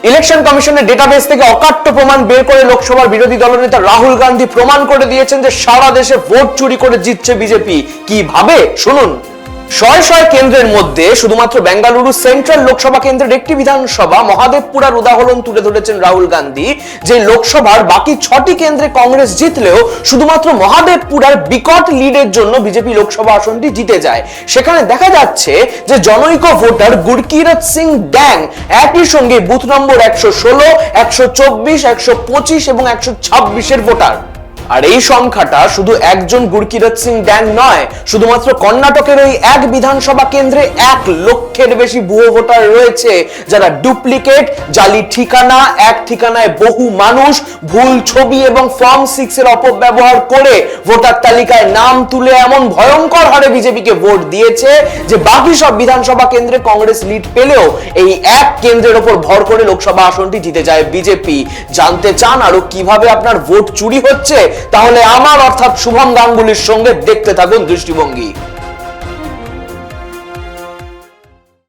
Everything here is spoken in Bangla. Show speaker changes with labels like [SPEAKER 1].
[SPEAKER 1] ইলেকশন কমিশনের ডেটাবেস থেকে অকাট্য প্রমাণ বের করে লোকসভার বিরোধী দলনেতা রাহুল গান্ধী প্রমাণ করে দিয়েছেন যে সারা দেশে ভোট চুরি করে জিতছে বিজেপি। কিভাবে শুনুন। শয় শয় কেন্দ্রের মধ্যে শুধুমাত্র বেঙ্গালুরু সেন্ট্রাল লোকসভা কেন্দ্রের একটি বিধানসভা মহাদেবপুরার উদাহরণ তুলে ধরেছেন রাহুল গান্ধী, যে লোকসভার বাকি 6টি কেন্দ্রে কংগ্রেস জিতলেও শুধুমাত্র মহাদেবপুরার বিকট লিডের জন্য বিজেপি লোকসভা আসনটি জিতে যায়। সেখানে দেখা যাচ্ছে যে জনৈক ভোটার গুরকিরত সিং ড্যাং একই সঙ্গে বুথ নম্বর 116, 124, 125 এবং 126 এর ভোটার। আর এই সংখ্যাটা শুধু একজন গুরকিরত সিং ড্যাং নয়, শুধুমাত্র কর্ণাটকের ওই এক বিধানসভা কেন্দ্রে 1 লক্ষের বেশি ভুয়ো ভোটার রয়েছে, যারা ডুপ্লিকেট, জালি ঠিকানা, এক ঠিকানায় বহু মানুষ, ভুল ছবি এবং ফর্ম 6 এর অপব্যবহার করে ভোটার তালিকায় নাম তুলে এমন ভয়ঙ্কর হারে বিজেপিকে ভোট দিয়েছে যে বাকি সব বিধানসভা কেন্দ্রে কংগ্রেস লিড পেলেও এই এক কেন্দ্রের উপর ভর করে লোকসভা আসনটি জিতে যায় বিজেপি। জানতে চান আরো কিভাবে আপনার ভোট চুরি হচ্ছে? তাহলে আমার অর্থাৎ শুভম গাঙ্গুলির সঙ্গে দেখতে থাকুন দৃষ্টিভঙ্গি।